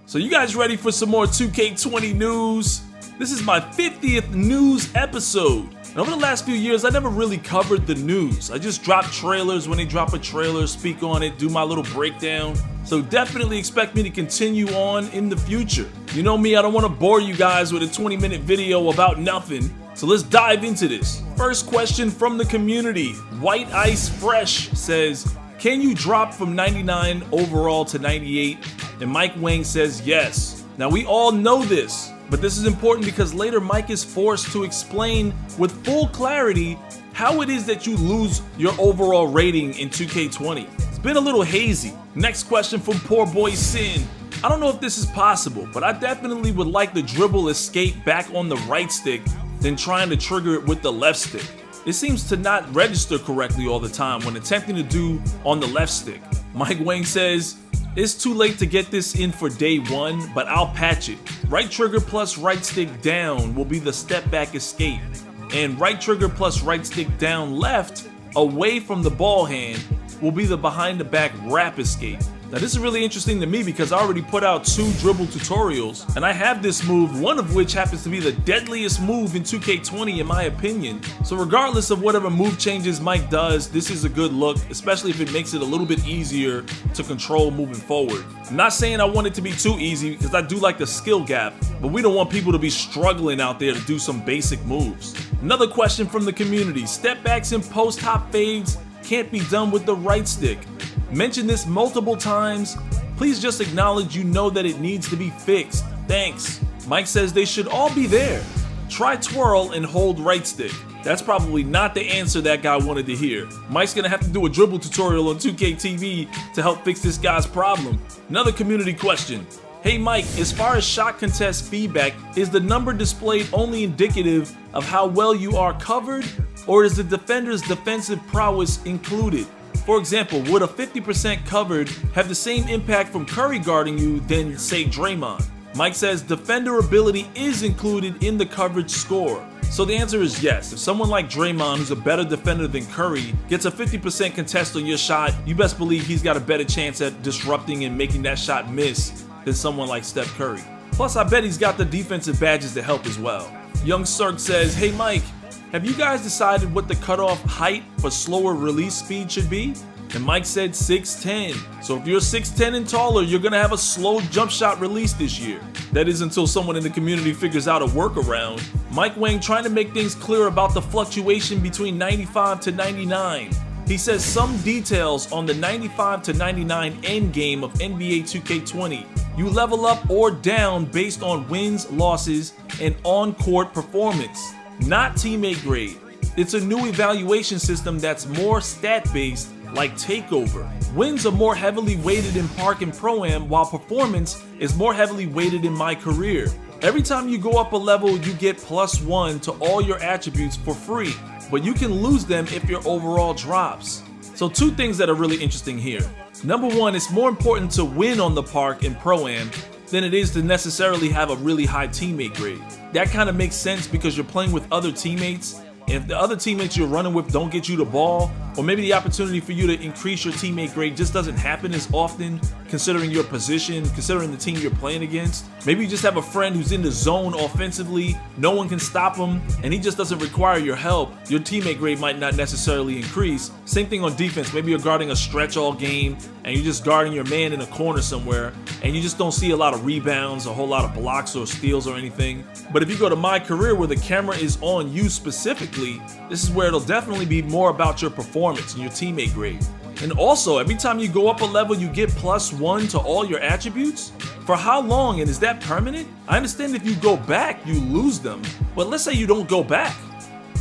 So you guys ready for some more 2K20 news? This is my 50th news episode. And over the last few years, I never really covered the news. I just drop trailers when they drop a trailer, speak on it, do my little breakdown. So definitely expect me to continue on in the future. You know me, I don't want to bore you guys with a 20-minute video about nothing. So let's dive into this. First question from the community. White Ice Fresh says, can you drop from 99 overall to 98? And Mike Wang says yes. Now we all know this, but this is important because later Mike is forced to explain with full clarity how it is that you lose your overall rating in 2K20. It's been a little hazy. Next question from Poor Boy Sin. I don't know if this is possible, but I definitely would like the dribble escape back on the right stick than trying to trigger it with the left stick. It seems to not register correctly all the time when attempting to do on the left stick. Mike Wang says, it's too late to get this in for day one, but I'll patch it. Right trigger plus right stick down will be the step back escape, and right trigger plus right stick down left away from the ball hand will be the behind the back wrap escape. Now this is really interesting to me because I already put out 2 dribble tutorials and I have this move, one of which happens to be the deadliest move in 2K20 in my opinion. So regardless of whatever move changes Mike does, this is a good look, especially if it makes it a little bit easier to control moving forward. I'm not saying I want it to be too easy because I do like the skill gap, but we don't want people to be struggling out there to do some basic moves. Another question from the community. Step backs and post hop fades can't be done with the right stick. Mentioned this multiple times. Please just acknowledge you know that it needs to be fixed. Thanks. Mike says they should all be there. Try twirl and hold right stick. That's probably not the answer that guy wanted to hear. Mike's gonna have to do a dribble tutorial on 2K TV to help fix this guy's problem. Another community question. Hey Mike, as far as shot contest feedback, is the number displayed only indicative of how well you are covered, or is the defender's defensive prowess included? For example, would a 50% covered have the same impact from Curry guarding you than, say, Draymond? Mike says defender ability is included in the coverage score. So the answer is yes. If someone like Draymond, who's a better defender than Curry, gets a 50% contest on your shot, you best believe he's got a better chance at disrupting and making that shot miss than someone like Steph Curry. Plus, I bet he's got the defensive badges to help as well. Young Cirque says, hey Mike, have you guys decided what the cutoff height for slower release speed should be? And Mike said 6'10". So if you're 6'10" and taller, you're gonna have a slow jump shot release this year. That is until someone in the community figures out a workaround. Mike Wang trying to make things clear about the fluctuation between 95 to 99. He says some details on the 95 to 99 end game of NBA 2K20. You level up or down based on wins, losses, and on-court performance, not teammate grade. It's a new evaluation system that's more stat-based, like Takeover. Wins are more heavily weighted in Park and Pro-Am, while performance is more heavily weighted in My Career. Every time you go up a level, you get +1 to all your attributes for free, but you can lose them if your overall drops. So 2 things that are really interesting here. Number 1, it's more important to win on the Park and Pro-Am than it is to necessarily have a really high teammate grade. That kind of makes sense because you're playing with other teammates. And if the other teammates you're running with don't get you the ball, or maybe the opportunity for you to increase your teammate grade just doesn't happen as often, considering your position, considering the team you're playing against. Maybe you just have a friend who's in the zone offensively, no one can stop him, and he just doesn't require your help. Your teammate grade might not necessarily increase. Same thing on defense. Maybe you're guarding a stretch all game, and you're just guarding your man in a corner somewhere, and you just don't see a lot of rebounds, a whole lot of blocks or steals or anything. But if you go to My Career where the camera is on you specifically, this is where it'll definitely be more about your performance and your teammate grade. And also, every time you go up a level, you get +1 to all your attributes. For how long, and is that permanent? I understand if you go back, you lose them, but let's say you don't go back.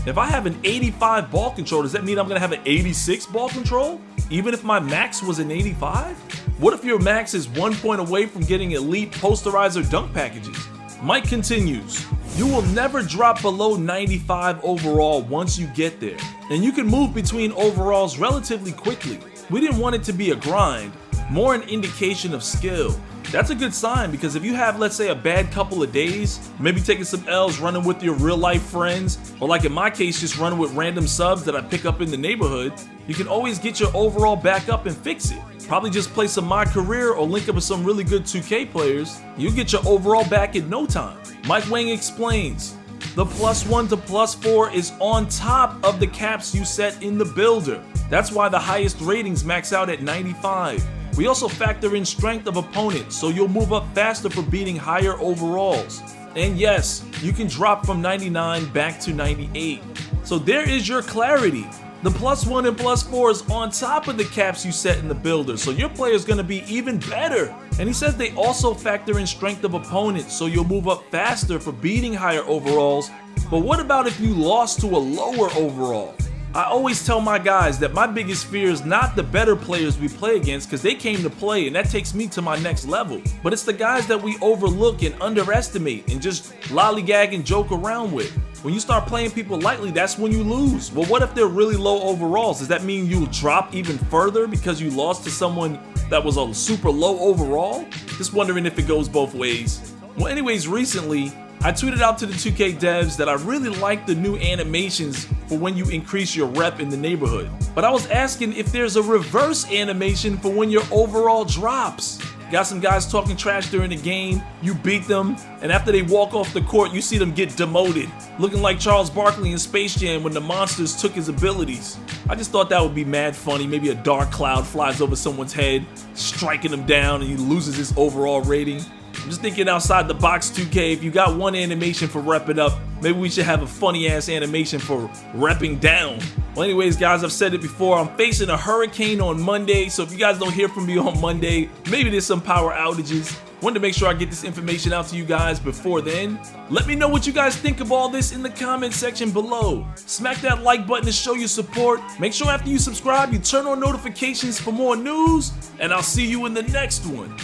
If I have an 85 ball control, does that mean I'm gonna have an 86 ball control? Even if my max was an 85? What if your max is 1 point away from getting elite posterizer dunk packages? Mike continues, you will never drop below 95 overall once you get there, and you can move between overalls relatively quickly. We didn't want it to be a grind, more an indication of skill. That's a good sign because if you have, let's say, a bad couple of days, maybe taking some L's running with your real life friends, or like in my case, just running with random subs that I pick up in the neighborhood, you can always get your overall back up and fix it. Probably just play some My Career or link up with some really good 2K players. You'll get your overall back in no time. Mike Wang explains, the +1 to +4 is on top of the caps you set in the builder. That's why the highest ratings max out at 95. We also factor in strength of opponents, so you'll move up faster for beating higher overalls. And yes, you can drop from 99 back to 98. So there is your clarity. The +1 and +4 is on top of the caps you set in the builder, so your player is going to be even better. And he says they also factor in strength of opponents, so you'll move up faster for beating higher overalls. But what about if you lost to a lower overall? I always tell my guys that my biggest fear is not the better players we play against, because they came to play and that takes me to my next level. But it's the guys that we overlook and underestimate and just lollygag and joke around with. When you start playing people lightly, that's when you lose. Well, what if they're really low overalls? Does that mean you'll drop even further because you lost to someone that was a super low overall? Just wondering if it goes both ways. Well, anyways, recently, I tweeted out to the 2K devs that I really like the new animations for when you increase your rep in the neighborhood. But I was asking if there's a reverse animation for when your overall drops. Got some guys talking trash during the game, you beat them, and after they walk off the court, you see them get demoted, looking like Charles Barkley in Space Jam when the monsters took his abilities. I just thought that would be mad funny. Maybe a dark cloud flies over someone's head, striking him down, and he loses his overall rating. I'm just thinking outside the box, 2K. If you got one animation for repping up, maybe we should have a funny ass animation for repping down. Well, anyways, guys, I've said it before. I'm facing a hurricane on Monday, so if you guys don't hear from me on Monday, maybe there's some power outages. Wanted to make sure I get this information out to you guys before then. Let me know what you guys think of all this in the comment section below. Smack that like button to show your support. Make sure after you subscribe, you turn on notifications for more news, and I'll see you in the next one.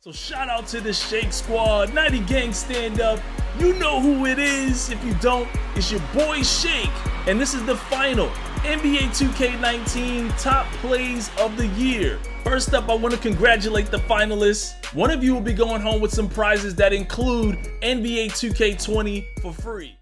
So shout out to the Shake Squad, 90 Gang stand up. You know who it is. If you don't, it's your boy Shake. And this is the final NBA 2K19 top plays of the year. First up, I want to congratulate the finalists. One of you will be going home with some prizes that include NBA 2K20 for free.